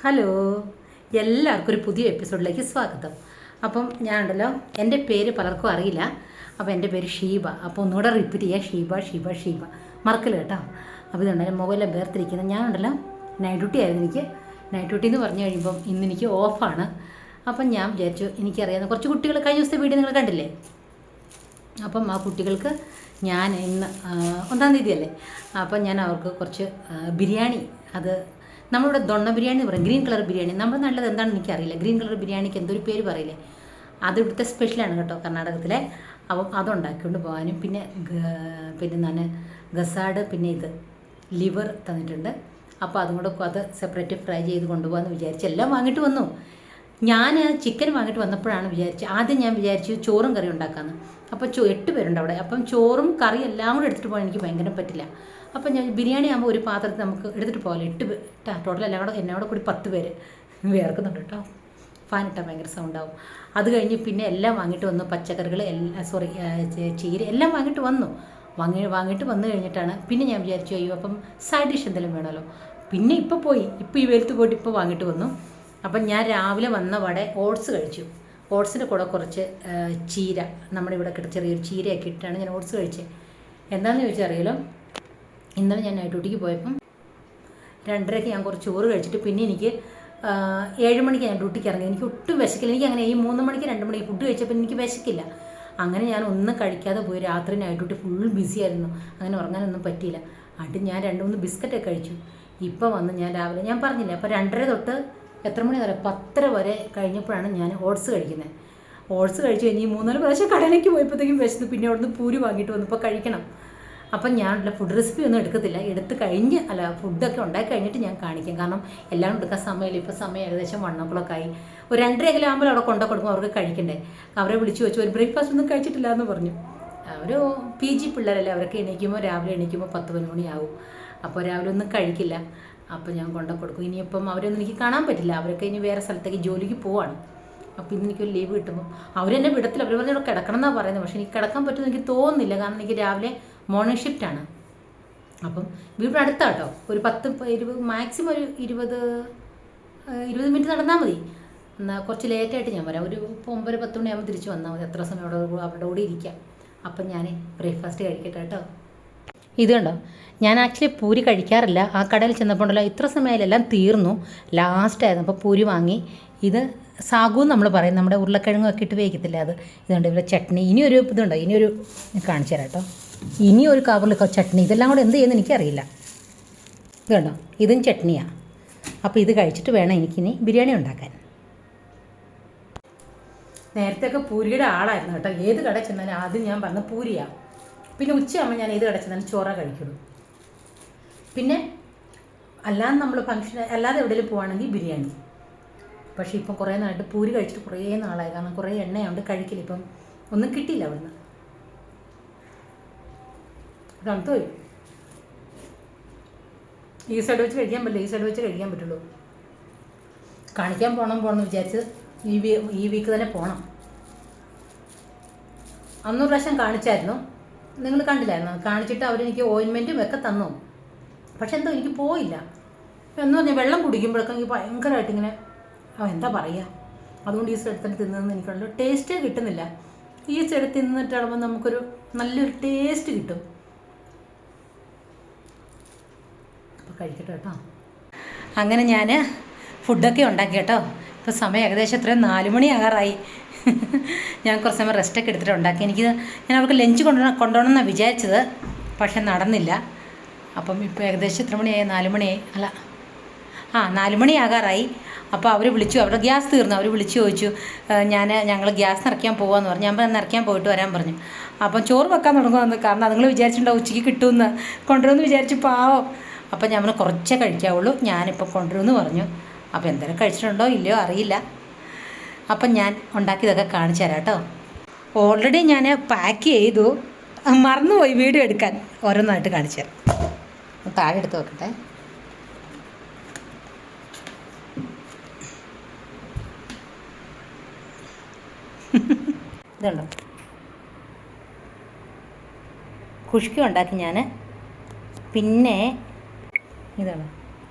Hello, എല്ലാവർക്കും ഒരു പുതിയ എപ്പിസോഡിലേക്ക് സ്വാഗതം. അപ്പം ഞാൻ ഉണ്ടല്ലോ, എൻ്റെ പേര് പലർക്കും അറിയില്ല. അപ്പോൾ എൻ്റെ പേര് ഷീബ. അപ്പോൾ ഒന്നുകൂടെ റിപ്പീറ്റ് ചെയ്യുക, ഷീബ ഷീബ ഷീബ, മറക്കല് കേട്ടോ. അപ്പോൾ ഇതുണ്ടല്ലോ മുകളിലെ വേർതിരിക്കുന്നത്. ഞാൻ ഉണ്ടല്ലോ നൈറ്റ് ഡ്യൂട്ടി ആയിരുന്നു എനിക്ക്. നൈറ്റ് ഡ്യൂട്ടി എന്ന് പറഞ്ഞു കഴിയുമ്പം ഇന്ന് എനിക്ക് ഓഫാണ്. അപ്പം ഞാൻ വിചാരിച്ചു, എനിക്കറിയാവുന്ന കുറച്ച് കുട്ടികൾ കഴിഞ്ഞ ദിവസത്തെ വീഡിയോ നിങ്ങൾ കണ്ടില്ലേ. അപ്പം ആ കുട്ടികൾക്ക് ഞാൻ ഇന്ന് 1-ാം തീയതി അല്ലേ, അപ്പം ഞാൻ അവർക്ക് കുറച്ച് ബിരിയാണി, അത് നമ്മളിവിടെ ദൊണ്ണ ബിരിയാണി എന്ന് പറയും, ഗ്രീൻ കളർ ബിരിയാണി. നമ്മുടെ നാട്ടിൽ എന്താണെന്ന് എനിക്കറിയില്ല. ഗ്രീൻ കളർ ബിരിയാണിക്ക് എന്തൊരു പേര് പറയില്ലേ, അത് ഇവിടുത്തെ സ്പെഷ്യലാണ് കേട്ടോ, കർണാടകത്തിലെ. അപ്പം അതുണ്ടാക്കിക്കൊണ്ട് പോകാനും പിന്നെ ഞാൻ ഗസാഡ്, പിന്നെ ഇത് ലിവർ തന്നിട്ടുണ്ട്. അപ്പോൾ അതും കൂടെ അത് സെപ്പറേറ്റ് ഫ്രൈ ചെയ്ത് കൊണ്ടുപോകാമെന്ന് വിചാരിച്ച് എല്ലാം വാങ്ങിയിട്ട് വന്നു. ഞാൻ ചിക്കൻ വാങ്ങിയിട്ട് വന്നപ്പോഴാണ് ആദ്യം ഞാൻ വിചാരിച്ചു ചോറും കറി ഉണ്ടാക്കാമെന്ന്. അപ്പോൾ 8 പേരുണ്ട് അവിടെ. അപ്പം ചോറും കറി എല്ലാം കൂടെ എടുത്തിട്ട് പോകാൻ എനിക്ക് ഭയങ്കര പറ്റില്ല. അപ്പം ഞാൻ ബിരിയാണി ആകുമ്പോൾ ഒരു പാത്രത്തിൽ നമുക്ക് എടുത്തിട്ട് പോകാമല്ലോ. 8 ടോട്ടൽ എല്ലാം കൂടെ എന്നോട് കൂടി 10 പേര് വേർക്കുന്നുണ്ട് കേട്ടോ. ഫാൻ ഇട്ടാൽ ഭയങ്കര സൗണ്ടാവും. അത് കഴിഞ്ഞ് പിന്നെ എല്ലാം വാങ്ങിയിട്ട് വന്നു. പച്ചക്കറികൾ ചീര എല്ലാം വാങ്ങിയിട്ട് വന്നു. വാങ്ങിയിട്ട് വന്നു കഴിഞ്ഞിട്ടാണ് പിന്നെ ഞാൻ വിചാരിച്ചു, അയ്യോ അപ്പം സൈഡ് ഡിഷ് എന്തെങ്കിലും വേണമല്ലോ. പിന്നെ ഇപ്പോൾ ഈ വെയിലത്ത് പോയിട്ട് ഇപ്പോൾ വാങ്ങിയിട്ട് വന്നു. അപ്പം ഞാൻ രാവിലെ വന്ന വടെ ഓട്സ് കഴിച്ചു. ഓട്സിൻ്റെ കൂടെ കുറച്ച് ചീര, നമ്മുടെ ഇവിടെ കിട്ടുന്ന ചെറിയൊരു ചീരയൊക്കെ ഇട്ടാണ് ഞാൻ ഓട്സ് കഴിച്ചത്. എന്താണെന്ന് ചോദിച്ചാൽ അറിയാലോ, ഇന്നലെ ഞാൻ നൈറ്റ് ഡ്യൂട്ടിക്ക് പോയപ്പം 2:30-ക്ക് ഞാൻ കുറച്ച് ചോറ് കഴിച്ചിട്ട് പിന്നെ എനിക്ക് 7 മണിക്ക് ഞാൻ ഡ്യൂട്ടിക്ക് ഇറങ്ങി. എനിക്ക് ഒട്ടും വിശക്കില്ല. എനിക്ക് അങ്ങനെ ഈ 3 മണിക്ക് 2 മണിക്ക് ഫുഡ് കഴിച്ചപ്പോൾ എനിക്ക് വിശക്കില്ല. അങ്ങനെ ഞാൻ ഒന്നും കഴിക്കാതെ പോയി. രാത്രി നൈറ്റ് ഡ്യൂട്ടി ഫുൾ ബിസി ആയിരുന്നു. അങ്ങനെ ഉറങ്ങാനൊന്നും പറ്റിയില്ല. എന്നിട്ട് ഞാൻ 2-3 ബിസ്ക്കറ്റൊക്കെ കഴിച്ചു. ഇപ്പോൾ വന്ന് ഞാൻ രാവിലെ ഞാൻ പറഞ്ഞില്ല, അപ്പോൾ 2:30 തൊട്ട് എത്ര മണി വരെ 10:30 വരെ കഴിഞ്ഞപ്പോഴാണ് ഞാൻ ഓട്സ് കഴിക്കുന്നത്. ഓട്സ് കഴിച്ച് കഴിഞ്ഞ് 3-4 പ്രാവശ്യം കടയിലേക്ക് പോയപ്പോഴത്തേക്കും വിശന്നു. പിന്നെ അവിടുന്ന് പൂരി വാങ്ങിയിട്ട് വന്നപ്പോൾ കഴിക്കണം. അപ്പം ഞാൻ ഫുഡ് റെസിപ്പി ഒന്നും എടുക്കത്തില്ല. ഫുഡൊക്കെ ഉണ്ടാക്കി കഴിഞ്ഞിട്ട് ഞാൻ കാണിക്കാം. കാരണം എല്ലാം എടുക്കാൻ സമയമില്ല. ഇപ്പോൾ സമയം ഏകദേശം 1 o'clock ആയി. ഒരു 2:30 ആകുമ്പോൾ അവിടെ കൊടുക്കുമ്പോൾ അവർക്ക് കഴിക്കണ്ടേ. അവരെ വിളിച്ചു വെച്ചു, ഒരു ബ്രേക്ക്ഫാസ്റ്റ് ഒന്നും കഴിച്ചിട്ടില്ല എന്ന് പറഞ്ഞു. അവർ PG പിള്ളേരല്ലേ, അവരൊക്കെ രാവിലെ എണീക്കുമ്പോൾ 10-11 മണിയാവും. അപ്പോൾ രാവിലെ ഒന്നും കഴിക്കില്ല. അപ്പോൾ ഞാൻ കൊടുക്കും. ഇനിയിപ്പം അവരൊന്നും എനിക്ക് കാണാൻ പറ്റില്ല. അവരൊക്കെ ഇനി വേറെ സ്ഥലത്തേക്ക് ജോലിക്ക് പോവാണ്. അപ്പോൾ ഇന്ന് എനിക്കൊരു ലീവ് കിട്ടുമ്പോൾ അവരെന്നെ വിടത്തില്ല. അവർ പറഞ്ഞാൽ കിടക്കണം എന്നാണ് പറയുന്നത്. പക്ഷേ എനിക്ക് കിടക്കാൻ പറ്റുമെന്ന് എനിക്ക് തോന്നുന്നില്ല. കാരണം എനിക്ക് രാവിലെ മോർണിംഗ് ഷിഫ്റ്റാണ്. അപ്പം വീടിന് അടുത്താട്ടോ, ഒരു 10-20 മാക്സിമം ഒരു 20 മിനിറ്റ് നടന്നാൽ മതി. എന്നാൽ കുറച്ച് ലേറ്റായിട്ട് ഞാൻ വരാം. ഒരു 9-10 മണിയാകുമ്പോൾ തിരിച്ച് വന്നാൽ മതി. എത്ര സമയം അവരുടെ കൂടെ ഇരിക്കാം. അപ്പം ഞാൻ ബ്രേക്ക്ഫാസ്റ്റ് കഴിക്കട്ടെ കേട്ടോ. ഇത് കണ്ടോ, ഞാൻ ആക്ച്വലി പൂരി കഴിക്കാറില്ല. ആ കടയിൽ ചെന്നപ്പോൾ ഉണ്ടല്ലോ, ഇത്ര സമയമായാലും എല്ലാം തീർന്നു. ലാസ്റ്റായിരുന്നു. അപ്പോൾ പൂരി വാങ്ങി. ഇത് സാഗു നമ്മൾ പറയും, നമ്മുടെ ഉരുളക്കിഴങ്ങൊക്കെ ഇട്ട് വേവിക്കത്തില്ല, അത്. ഇതുണ്ട് ഇവിടെ ചട്നി. ഇനിയൊരു കാണിച്ചു തരാം കേട്ടോ. ഇനിയൊരു കവറിൽ ചട്നി. ഇതെല്ലാം കൂടെ എന്ത് ചെയ്യുമെന്ന് എനിക്കറിയില്ല. ഇത് കണ്ടോ, ഇതും ചട്നിയാണ്. അപ്പോൾ ഇത് കഴിച്ചിട്ട് വേണം എനിക്കിനി ബിരിയാണി ഉണ്ടാക്കാൻ. നേരത്തെയൊക്കെ പൂരിയുടെ ആളായിരുന്നു കേട്ടോ. ഏത് കട ചെന്നാലും ആദ്യം ഞാൻ പറഞ്ഞ പൂരിയാണ്. പിന്നെ ഉച്ചയാകുമ്പോൾ ഞാൻ ഏത് കട ചെന്നാലും ചോറ കഴിക്കുള്ളൂ. പിന്നെ അല്ലാതെ നമ്മൾ അല്ലാതെ എവിടെയെങ്കിലും പോവുകയാണെങ്കിൽ ബിരിയാണി. പക്ഷേ ഇപ്പം കുറേ നാളായിട്ട് പൂരി കഴിച്ചിട്ട് കുറേ നാളായി. കാരണം കുറേ എണ്ണയുണ്ട്, കഴിക്കില്ല. ഇപ്പം ഒന്നും കിട്ടിയില്ല അവിടുന്ന്. തണുത്ത് പോയി. ഈ സൈഡ് വെച്ച് കഴിക്കാൻ പറ്റില്ല, ഈ സൈഡ് വെച്ച് കഴിക്കാൻ പറ്റുള്ളൂ. കാണിക്കാൻ പോകണമെന്ന് വിചാരിച്ച് ഈ വീക്ക് തന്നെ പോകണം. അന്നൊരു പ്രാവശ്യം കാണിച്ചായിരുന്നു, നിങ്ങൾ കണ്ടില്ലായിരുന്നു. കാണിച്ചിട്ട് അവരെനിക്ക് ഓയിൻമെൻറ്റും ഒക്കെ തന്നു. പക്ഷെ എന്തോ എനിക്ക് പോയില്ല. എന്ന് പറഞ്ഞാൽ വെള്ളം കുടിക്കുമ്പോഴൊക്കെ എനിക്ക് ഭയങ്കരമായിട്ട് ഇങ്ങനെ എന്താ പറയുക. അതുകൊണ്ട് ഈ സൈഡ് തന്നെ തിന്നതെന്ന് എനിക്കുള്ള ടേസ്റ്റേ കിട്ടുന്നില്ല. ഈ സൈഡ് തിന്നിട്ടാകുമ്പോൾ നമുക്കൊരു നല്ലൊരു ടേസ്റ്റ് കിട്ടും. അപ്പോൾ കഴിക്കട്ടെ കേട്ടോ. അങ്ങനെ ഞാൻ ഫുഡൊക്കെ ഉണ്ടാക്കി കേട്ടോ. ഇപ്പോൾ സമയം ഏകദേശം എത്രയും 4 മണി ആകാറായി. ഞാൻ കുറച്ച് സമയം റെസ്റ്റൊക്കെ എടുത്തിട്ട് ഉണ്ടാക്കി. ഞാൻ അവർക്ക് ലഞ്ച് കൊണ്ടുപോകണം എന്നാണ് വിചാരിച്ചത്, പക്ഷെ നടന്നില്ല. അപ്പം ഇപ്പോൾ ഏകദേശം എത്ര മണിയായി? 4 മണിയായി. 4 മണി ആകാറായി. അപ്പോൾ അവർ വിളിച്ചു, അവരുടെ ഗ്യാസ് തീർന്നു. അവർ വിളിച്ചു ചോദിച്ചു, ഞങ്ങൾ ഗ്യാസ് നിറയ്ക്കാൻ പോകാമെന്ന് പറഞ്ഞു. ഞാൻ നിറയ്ക്കാൻ പോയിട്ട് വരാൻ പറഞ്ഞു. അപ്പം ചോറ് വെക്കാൻ തുടങ്ങുമെന്ന്. കാരണം അതുങ്ങൾ വിചാരിച്ചിട്ടുണ്ടാവും ഉച്ചയ്ക്ക് കിട്ടുമെന്ന്, കൊണ്ടുവരുമെന്ന് വിചാരിച്ചു. പാവം. അപ്പം ഞാൻ കുറച്ചേ കഴിക്കാവുള്ളൂ, ഞാനിപ്പോൾ കൊണ്ടുവരുമെന്ന് പറഞ്ഞു. അപ്പോൾ എന്തെങ്കിലും കഴിച്ചിട്ടുണ്ടോ ഇല്ലയോ അറിയില്ല. അപ്പം ഞാൻ ഉണ്ടാക്കിയതൊക്കെ കാണിച്ചു തരാം കേട്ടോ. ഓൾറെഡി ഞാൻ പാക്ക് ചെയ്തു, മറന്നുപോയി വീഡിയോ എടുക്കാൻ. ഓരോന്നായിട്ട് കാണിച്ചു തരാം. താഴെ എടുത്ത് വെക്കട്ടെ. ഇതുണ്ടോ, കുഷ്ക ഉണ്ടാക്കി ഞാൻ. പിന്നെ ഇതാണ്,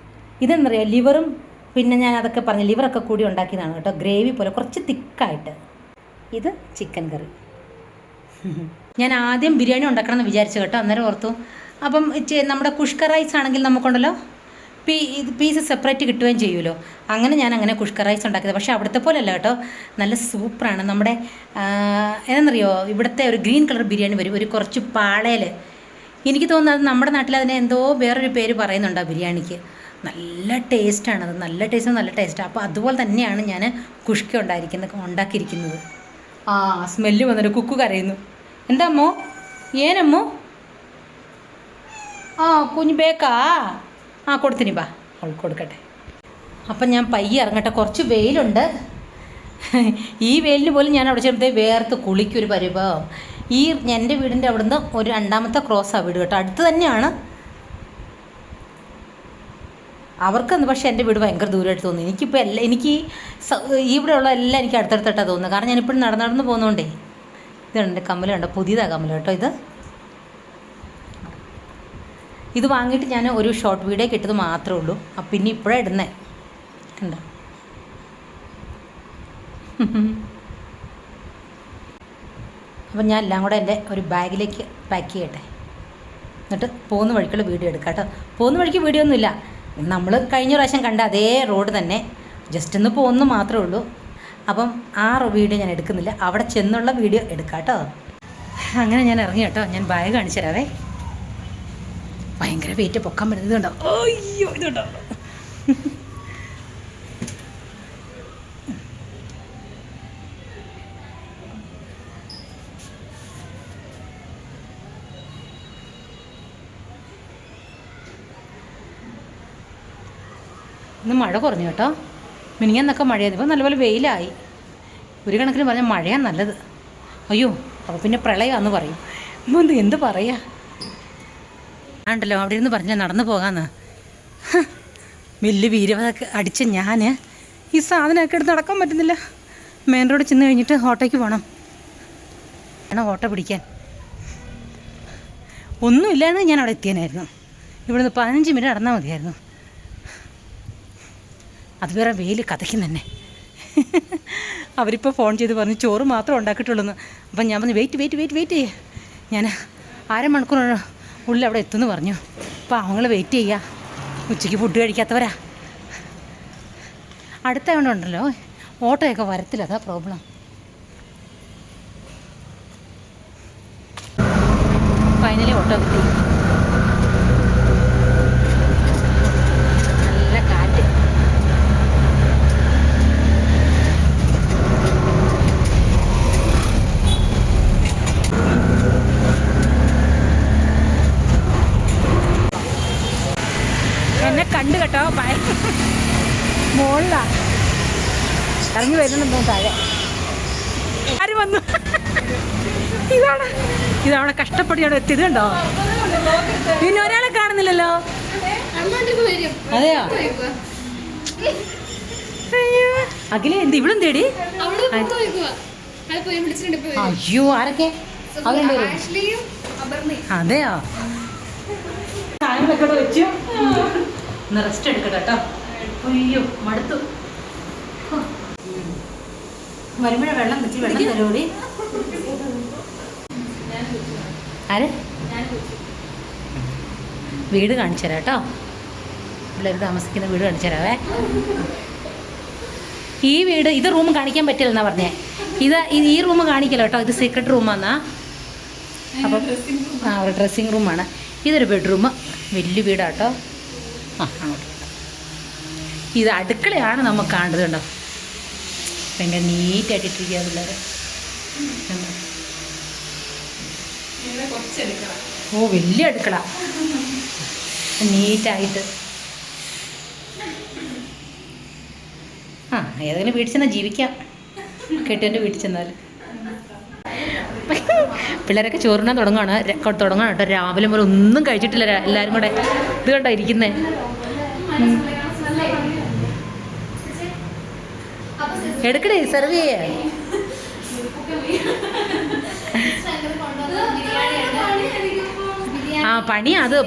ഇതെന്നറിയാം, ലിവറും പിന്നെ ഞാൻ അതൊക്കെ പറഞ്ഞ് ലിവറൊക്കെ കൂടി ഉണ്ടാക്കിയതാണ് കേട്ടോ, ഗ്രേവി പോലെ കുറച്ച് തിക്കായിട്ട്. ഇത് ചിക്കൻ കറി. ഞാൻ ആദ്യം ബിരിയാണി ഉണ്ടാക്കണം എന്ന് വിചാരിച്ചു കേട്ടോ, അന്നേരം ഓർത്തു അപ്പം നമ്മുടെ കുഷ്ക റൈസ് ആണെങ്കിൽ നമുക്കുണ്ടല്ലോ പീസ് സെപ്പറേറ്റ് കിട്ടുകയും ചെയ്യുമല്ലോ. അങ്ങനെ കുഷ്ക റൈസ് ഉണ്ടാക്കിയത്. പക്ഷേ അവിടുത്തെ പോലെ അല്ല കേട്ടോ, നല്ല സൂപ്പറാണ്. നമ്മുടെ ഏതെന്നറിയോ, ഇവിടുത്തെ ഒരു ഗ്രീൻ കളർ ബിരിയാണി വരും, ഒരു കുറച്ച് പാളയിൽ. എനിക്ക് തോന്നുന്നത് നമ്മുടെ നാട്ടിൽ അതിനെ എന്തോ വേറൊരു പേര് പറയുന്നുണ്ട് ആ ബിരിയാണിക്ക്. നല്ല ടേസ്റ്റാണത്, നല്ല ടേസ്റ്റാണ്. അപ്പോൾ അതുപോലെ തന്നെയാണ് ഞാൻ കുഷ്ക ഉണ്ടാക്കിയിരിക്കുന്നത്. ആ സ്മെല്ല് വന്നിട്ട് കുക്കു കരയുന്നു. എന്താ അമ്മോ, ഏനമ്മോ? ആ കുഞ്ഞ് ബേക്കാ? ആ കൊടുത്തിനി ബാ, അവൾക്ക് കൊടുക്കട്ടെ. അപ്പം ഞാൻ പയ്യെ ഇറങ്ങട്ടെ, കുറച്ച് വെയിലുണ്ട്. ഈ വെയിലിന് പോലും ഞാൻ അവിടെ ചെറുതെ വേർത്ത് കുളിക്കൊരു പരിഭവം. എൻ്റെ വീടിൻ്റെ അവിടുന്ന് ഒരു 2ാമത്തെ ക്രോസാണ് വീട് കേട്ടോ, അടുത്ത് തന്നെയാണ് അവർക്കെന്ന്. പക്ഷേ എൻ്റെ വീട് ഭയങ്കര ദൂരമായിട്ട് തോന്നി. എനിക്കിപ്പോൾ എനിക്ക് ഇവിടെയുള്ള എല്ലാം എനിക്ക് അടുത്തടുത്തായിട്ടാണ് തോന്നുന്നത്. കാരണം ഞാനിപ്പോഴും നടന്നു പോകുന്നതുകൊണ്ടേ. ഇതുണ്ട് കമ്മൽ, കണ്ടോ, പുതിയതാണ് കമ്മൽ കേട്ടോ. ഇത് വാങ്ങിയിട്ട് ഞാൻ ഒരു ഷോർട്ട് വീഡിയോ കിട്ടത് മാത്രമേ ഉള്ളൂ. പിന്നെ ഇപ്പോഴാണ് ഇടുന്നേ, കണ്ടോ. അപ്പം ഞാൻ എല്ലാം കൂടെ എൻ്റെ ഒരു ബാഗിലേക്ക് പാക്ക് ചെയ്യട്ടെ, എന്നിട്ട് പോകുന്ന വഴിക്കുള്ള വീഡിയോ എടുക്കാം കേട്ടോ. പോകുന്ന വഴിക്ക് വീഡിയോ ഒന്നുമില്ല, നമ്മൾ കഴിഞ്ഞ പ്രാവശ്യം കണ്ട അതേ റോഡ് തന്നെ, ജസ്റ്റ് ഒന്ന് പോകുന്നു മാത്രമേ ഉള്ളൂ. അപ്പം ആ വീഡിയോ ഞാൻ എടുക്കുന്നില്ല, അവിടെ ചെന്നുള്ള വീഡിയോ എടുക്കാം കേട്ടോ. അങ്ങനെ ഞാൻ ഇറങ്ങി കേട്ടോ. ഞാൻ ബാഗ് കാണിച്ചു തരാവേ. ഭയങ്കര വെയിറ്റ് പൊക്കാൻ പറ്റുന്നത് ഇതുണ്ടോ, അയ്യോ ഇതുണ്ടോ. ഇന്ന് മഴ കുറഞ്ഞു കേട്ടോ. മിനിങ്ങന്നൊക്കെ മഴയായിരുന്നു, ഇപ്പോൾ നല്ലപോലെ വെയിലായി. ഒരു കണക്കിന് പറഞ്ഞാൽ മഴയാണ് നല്ലത്. അയ്യോ അപ്പോൾ പിന്നെ പ്രളയമാണെന്ന് പറയും. എന്ത് പറയുക, ആണ്ടല്ലോ അവിടെ ഇരുന്ന് പറഞ്ഞാൽ നടന്നു പോകാമെന്ന്. വലിയ വീരവതൊക്കെ അടിച്ച് ഞാൻ ഈ സാധനമൊക്കെ എടുത്ത് നടക്കാൻ പറ്റുന്നില്ല. മെയിൻ റോഡ് ചെന്ന് കഴിഞ്ഞിട്ട് ഓട്ടോയ്ക്ക് പോകണം, ഓട്ടോ പിടിക്കാൻ. ഒന്നുമില്ലാതെ ഞാൻ അവിടെ എത്തിയാനായിരുന്നു. ഇവിടുന്ന് 15 മിനിറ്റ് നടന്നാൽ മതിയായിരുന്നു. അത് വേറെ വെയിൽ കഥയ്ക്കും തന്നെ. അവരിപ്പോൾ ഫോൺ ചെയ്ത് പറഞ്ഞു ചോറ് മാത്രം ഉണ്ടാക്കിയിട്ടുള്ളൂ. അപ്പം ഞാൻ പറഞ്ഞു വെയിറ്റ് ചെയ്യേ, ഞാൻ 1/2 മണിക്കൂർ ഉള്ളിൽ അവിടെ എത്തുമെന്ന് പറഞ്ഞു. അപ്പോൾ അവങ്ങൾ വെയിറ്റ് ചെയ്യുക, ഉച്ചയ്ക്ക് ഫുഡ് കഴിക്കാത്തവരാ. അടുത്തായതുകൊണ്ടുണ്ടല്ലോ ഓട്ടോയൊക്കെ വരത്തില്ല, അതാ പ്രോബ്ലം. ഫൈനലി ഓട്ടോ കിട്ടി. നല്ല കാറ്റ്. എന്നെ കണ്ടു കേട്ടോ, മോളിലാ ഇറങ്ങി വരുന്നുണ്ടോ താഴെ. ആര് വന്നു? ഇതവിടെ കഷ്ടപ്പെട്ടിയാണ് എത്തിയത് കണ്ടോ. പിന്നെ ഒരാളെ കാണുന്നില്ലല്ലോ. അതെയോ? അഖില എന്ത് ഇവിടും തേടി? അയ്യോ ആരൊക്കെ? അതെയോ? സാധനങ്ങളൊക്കെ വെച്ചു ഒന്ന് റെസ്റ്റ് എടുക്കട്ടെ കേട്ടോ. അയ്യോ മടുത്തു. വരുമ്പോഴേ വെള്ളം തരുമോടി? ആര്? വീട് കാണിച്ചു തരാം കേട്ടോ. പിള്ളേർ താമസിക്കുന്ന വീട് കാണിച്ചു തരാവേ. ഈ വീട്, ഇത് റൂം കാണിക്കാൻ പറ്റില്ലെന്നാ പറഞ്ഞേ. ഈ റൂം കാണിക്കല്ലോ കേട്ടോ, ഇത് സീക്രട്ട് റൂമാന്നാ. അപ്പം ഒരു ഡ്രസ്സിങ് റൂമാണ്. ഇതൊരു ബെഡ്റൂം, വലിയ വീടാട്ടോ. അങ്ങോട്ട് ഇത് അടുക്കളയാണ് നമുക്ക് കാണേണ്ടത് കണ്ടോ. ഭയങ്കര നീറ്റായിട്ടിട്ടിരിക്കുക പിള്ളേർ. ഓ വലിയ അടുക്കള, നീറ്റായിട്ട്. ഏതെങ്കിലും വീട്ടിൽ ചെന്നാൽ ജീവിക്കാം, കെട്ടിൻ്റെ വീട്ടിൽ ചെന്നാൽ. പിള്ളേരൊക്കെ ചോറിനാൻ തുടങ്ങണം കേട്ടോ. രാവിലെ മുതൽ ഒന്നും കഴിച്ചിട്ടില്ല എല്ലാവരും കൂടെ. ഇത് കണ്ടോ ഇരിക്കുന്നേ. എടുക്കണേ, സെർവ് ചെയ്യേ.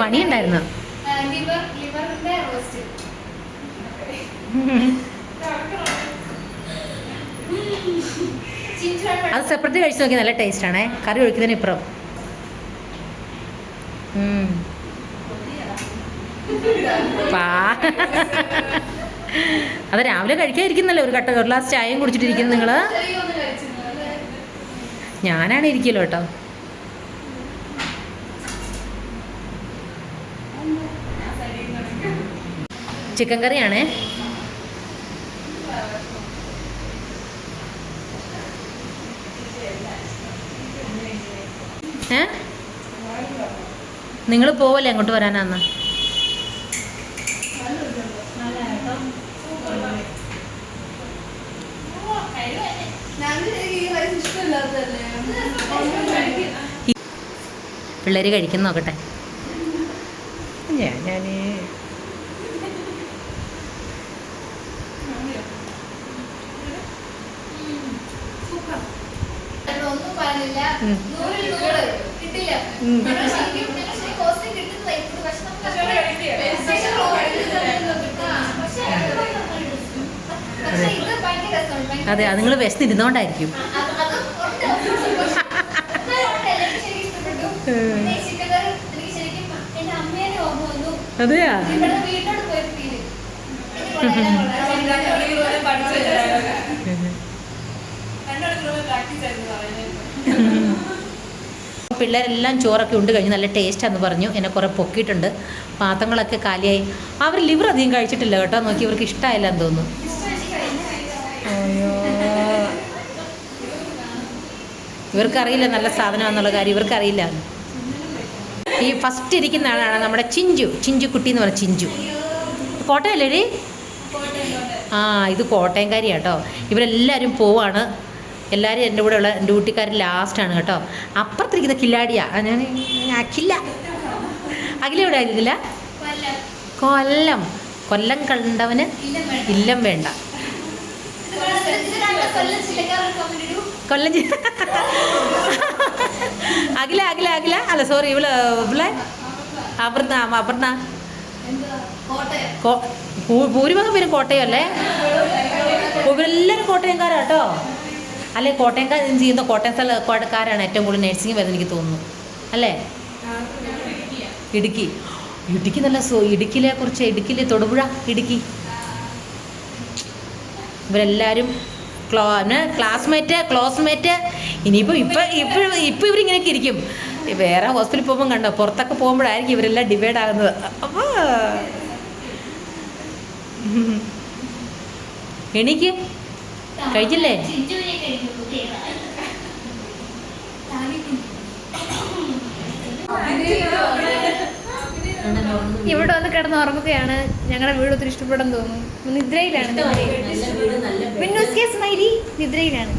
പണിയുണ്ടായിരുന്നു. അത് സെപ്പറേറ്റ് കഴിച്ച് നോക്കി നല്ല ടേസ്റ്റാണേ, കറി ഒഴിക്കുന്നതിന് ഇപ്പുറം. അത് രാവിലെ കഴിക്കാതിരിക്കുന്നല്ലേ, ഒരു ഗ്ലാസ് ചായയും കുടിച്ചിട്ടിരിക്കുന്നു നിങ്ങൾ. ഞാനാണ് ഇരിക്കല്ലോ കേട്ടോ. ചിക്കൻ കറിയാണേ. നിങ്ങൾ പോവല്ലേ അങ്ങോട്ട് വരാനാന്ന്? പിള്ളേര് കഴിക്കുന്ന നോക്കട്ടെ. ഞാനേ അതെ, അത് നിങ്ങൾ വിശന്നിരുന്നോണ്ടായിരിക്കും. അതെയാ? പിള്ളേരെല്ലാം ചോറൊക്കെ ഉണ്ട് കഴിഞ്ഞ് നല്ല ടേസ്റ്റാന്ന് പറഞ്ഞു. എന്നെ കുറേ പൊക്കിയിട്ടുണ്ട്. പാത്രങ്ങളൊക്കെ കാലിയായി. അവർ ലിവർ അധികം കഴിച്ചിട്ടില്ല കേട്ടോ. നോക്കി, ഇവർക്ക് ഇഷ്ടമായില്ലെന്ന് തോന്നുന്നു. അയ്യോ, ഇവർക്കറിയില്ല നല്ല സാധനമാണെന്നുള്ള കാര്യം, ഇവർക്കറിയില്ല. ഈ ഫസ്റ്റ് ഇരിക്കുന്ന ആളാണ് നമ്മുടെ ചിഞ്ചു കുട്ടി എന്ന് പറഞ്ഞ ചിഞ്ചു. കോട്ടയല്ലേ? ആ, ഇത് കോട്ടയംകാരി കേട്ടോ. ഇവരെല്ലാവരും പോവാണ്. എല്ലാവരും എൻ്റെ കൂടെ ഉള്ള ഡ്യൂട്ടിക്കാർ ലാസ്റ്റാണ് കേട്ടോ. അപ്പുറത്തിരിക്കുന്ന കില്ലാടിയാ. ഞാൻ അഖില എവിടെ ആയിരുന്നില്ല? കൊല്ലം കണ്ടവന് ഇല്ലം വേണ്ട. കൊല്ലം അഖില അല്ല, സോറി, ഇവളെ അപർണ. ഭൂരിഭാഗം പേരും കോട്ടയം അല്ലേ? ഇവരെല്ലാവരും കോട്ടയംകാരാട്ടോ. അല്ലെ, കോട്ടയംകാർ ചെയ്യുന്ന കോട്ടയം സ്ഥലക്കാരാണ് ഏറ്റവും കൂടുതൽ നഴ്സിംഗ് വരുന്നത് എനിക്ക് തോന്നുന്നു, അല്ലേ? ഇടുക്കി നല്ല ഇടുക്കിയിലെ കുറിച്ച്, ഇടുക്കിയിലെ തൊടുപുഴ, ഇടുക്കി. ഇവരെല്ലാവരും ക്ലാസ്മേറ്റ്. ഇനിയിപ്പോൾ ഇപ്പം ഇവരിങ്ങനെയൊക്കെ ഇരിക്കും. വേറെ ഹോസ്പിറ്റലിൽ പോകുമ്പോൾ കണ്ടോ, പുറത്തൊക്കെ പോകുമ്പോഴായിരിക്കും ഇവരെല്ലാം ഡിവൈഡ് ആകുന്നത്. അപ്പോൾ എണീക്ക്, കഴിച്ചില്ലേ? ഇവിടെ വന്ന് കിടന്ന് ഉറങ്ങുകയാണ്. ഞങ്ങളുടെ വീട് ഒത്തിരി ഇഷ്ടപ്പെടാൻ തോന്നുന്നു. നിദ്രയിലാണ്. നിദ്രയിലാണ്.